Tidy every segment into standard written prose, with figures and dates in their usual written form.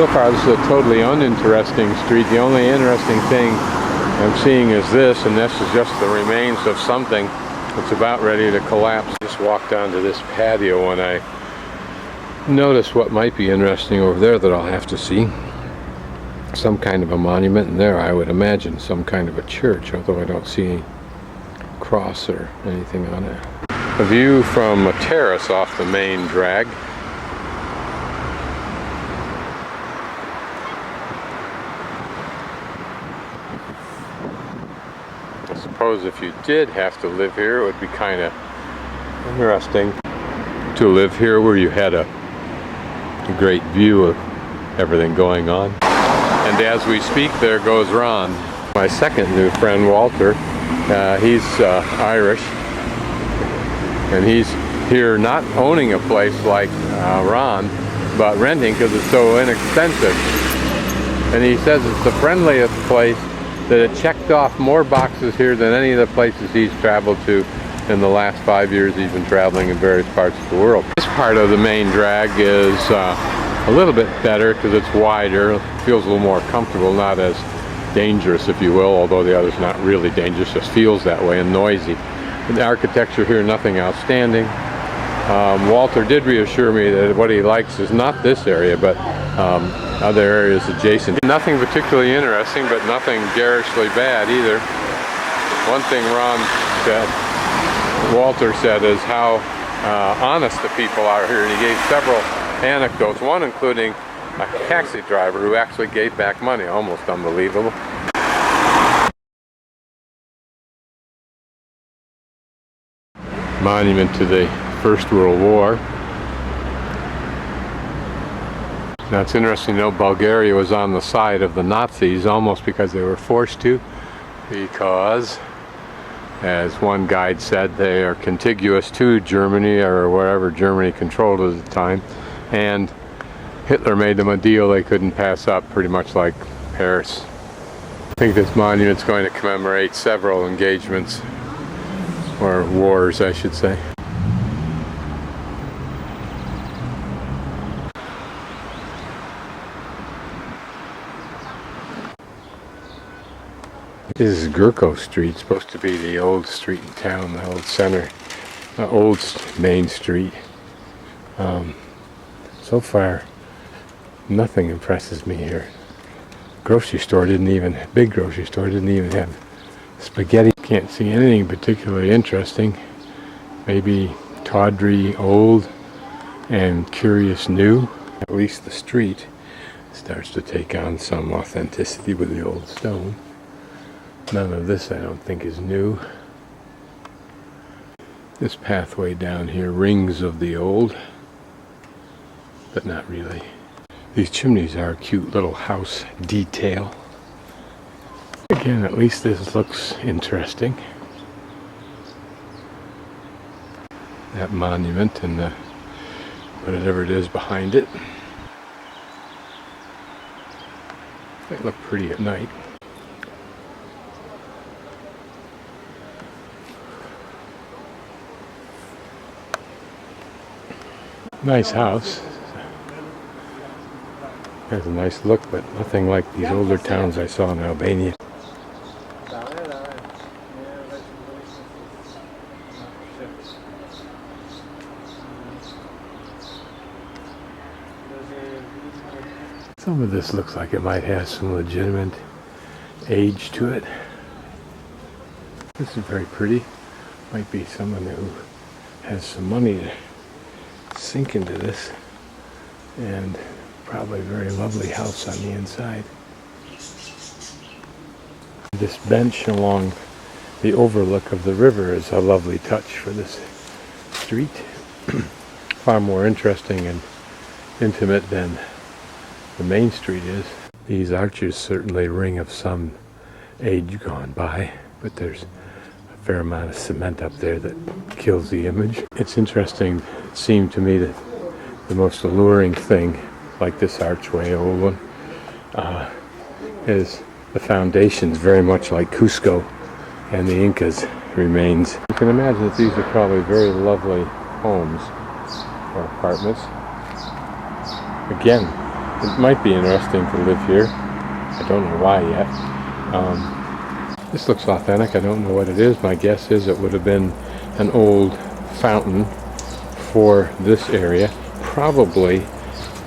So far this is a totally uninteresting street. The only interesting thing I'm seeing is this, and this is just the remains of something that's about ready to collapse. Just walked onto this patio and I noticed what might be interesting over there that I'll have to see. Some kind of a monument, and there I would imagine some kind of a church, although I don't see any cross or anything on it. A view from a terrace off the main drag. I suppose if you did have to live here, it would be kind of interesting to live here where you had a great view of everything going on. And as we speak, there goes Ron. My second new friend, Walter, he's Irish, and he's here not owning a place like Ron, but renting because it's so inexpensive. And he says it's the friendliest place, that it checked off more boxes here than any of the places he's traveled to in the last 5 years he's been traveling in various parts of the world. This part of the main drag is a little bit better because it's wider, feels a little more comfortable, not as dangerous, if you will, although the other's not really dangerous, just feels that way, and noisy. The architecture here, nothing outstanding. Walter did reassure me that what he likes is not this area, but other areas adjacent. Nothing particularly interesting, but nothing garishly bad either. One thing Walter said, is how honest the people are here, and he gave several anecdotes, one including a taxi driver who actually gave back money. Almost unbelievable. Monument to the First World War. Now it's interesting to know Bulgaria was on the side of the Nazis almost because they were forced to, because as one guide said, they are contiguous to Germany, or wherever Germany controlled at the time, and Hitler made them a deal they couldn't pass up, pretty much like Paris. I think this monument's going to commemorate several engagements, or wars I should say. This is Gurko Street, supposed to be the old street in town, the old center, old main street. So far, nothing impresses me here. Grocery store big grocery store didn't even have spaghetti. Can't see anything particularly interesting. Maybe tawdry old and curious new. At least the street starts to take on some authenticity with the old stone. None of this I don't think is new. This pathway down here rings of the old, but not really. These chimneys are a cute little house detail. Again, at least this looks interesting. That monument and the whatever it is behind it. They look pretty at night. Nice house. Has a nice look, but nothing like these older towns I saw in Albania. Some of this looks like it might have some legitimate age to it. This is very pretty. Might be someone who has some money to sink into this, and probably a very lovely house on the inside. This bench along the overlook of the river is a lovely touch for this street. Far more interesting and intimate than the main street is. These arches certainly ring of some age gone by, but there's a fair amount of cement up there that kills the image. It's interesting, it seemed to me that the most alluring thing, like this archway, old one, is the foundations very much like Cusco and the Incas remains. You can imagine that these are probably very lovely homes or apartments. Again, It might be interesting to live here. I don't know why yet. This looks authentic. I don't know what it is. My guess is it would have been an old fountain for this area, probably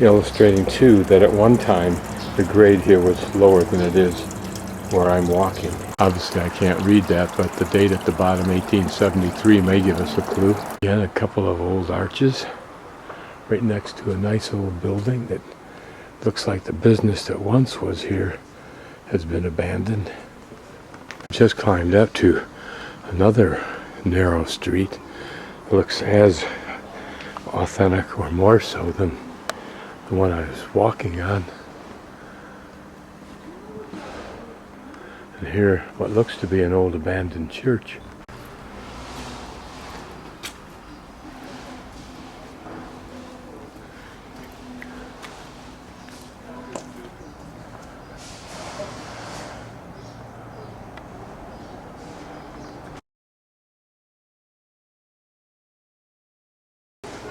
illustrating too that at one time the grade here was lower than it is where I'm walking. Obviously I can't read that, but the date at the bottom, 1873, may give us a clue. Again, a couple of old arches right next to a nice old building that looks like the business that once was here has been abandoned. Just climbed up to another narrow street. It looks as authentic or more so than the one I was walking on. And here, what looks to be an old abandoned church.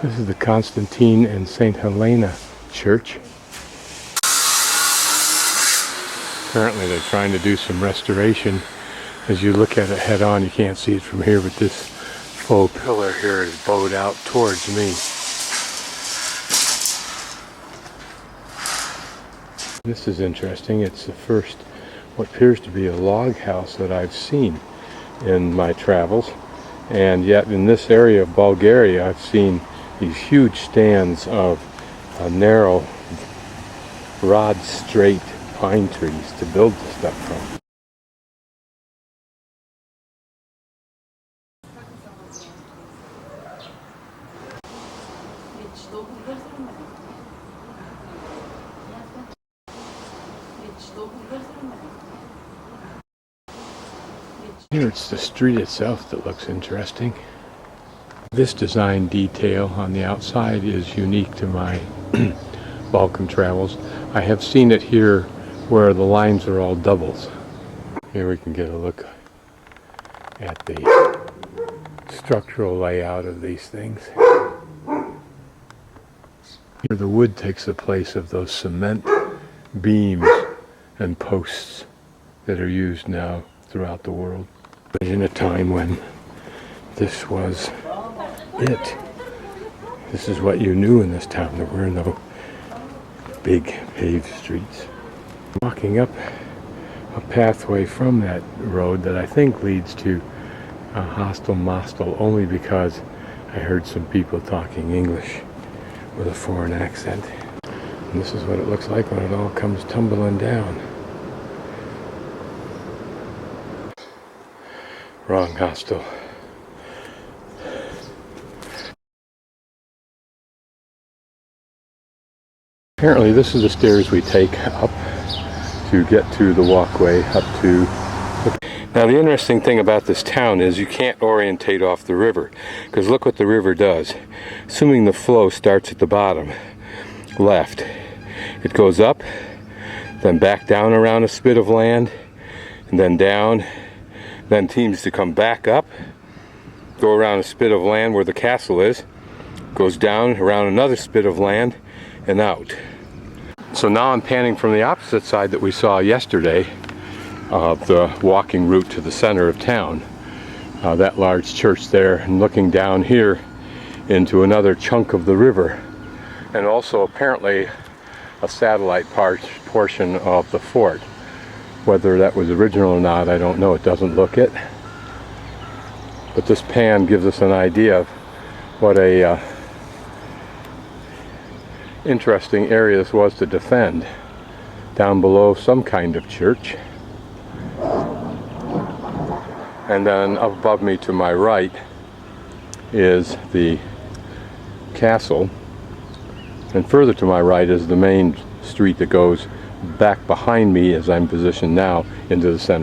This is the Constantine and St. Helena Church. Apparently they're trying to do some restoration. As you look at it head on, you can't see it from here, but this faux pillar here is bowed out towards me. This is interesting. It's the first, what appears to be a log house that I've seen in my travels. And yet in this area of Bulgaria, I've seen these huge stands of narrow, rod straight pine trees to build the stuff from. Here it's the street itself that looks interesting. This design detail on the outside is unique to my Balkan travels. I have seen it here where the lines are all doubles. Here we can get a look at the structural layout of these things. Here the wood takes the place of those cement beams and posts that are used now throughout the world. In a time when this was it. This is what you knew in this town. There were no big paved streets. Walking up a pathway from that road that I think leads to a hostel mostel only because I heard some people talking English with a foreign accent. And this is what it looks like when it all comes tumbling down. Wrong hostel. Apparently this is the stairs we take up to get to the walkway up to. Now the interesting thing about this town is you can't orientate off the river, because look what the river does. Assuming the flow starts at the bottom left, it goes up, then back down around a spit of land, and then down, then seems to come back up, go around a spit of land where the castle is, goes down around another spit of land, and out. So now I'm panning from the opposite side that we saw yesterday of the walking route to the center of town. That large church there, and looking down here into another chunk of the river, and also apparently a satellite portion of the fort. Whether that was original or not, I don't know. It doesn't look it. But this pan gives us an idea of what a interesting area this was to defend. Down below, some kind of church. And then up above me to my right is the castle. And further to my right is the main street that goes back behind me, as I'm positioned now, into the center.